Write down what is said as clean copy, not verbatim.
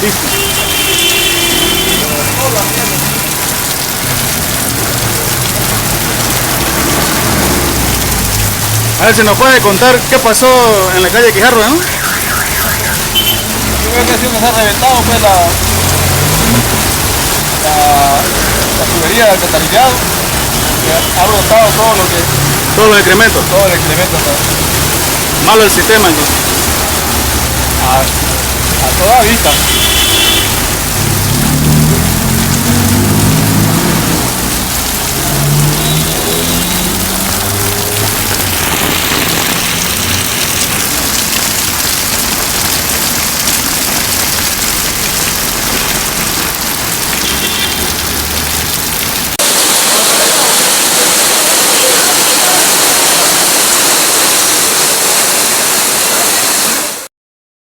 Listo. A ver si nos puede contar qué pasó en la calle Quijarro, ¿no? Yo creo que ha sido que se ha reventado pues, la tubería del alcantarillado, que ha brotado todo lo que... Todos los excrementos. Todo el excremento. Pues. Malo el sistema entonces. A toda vista.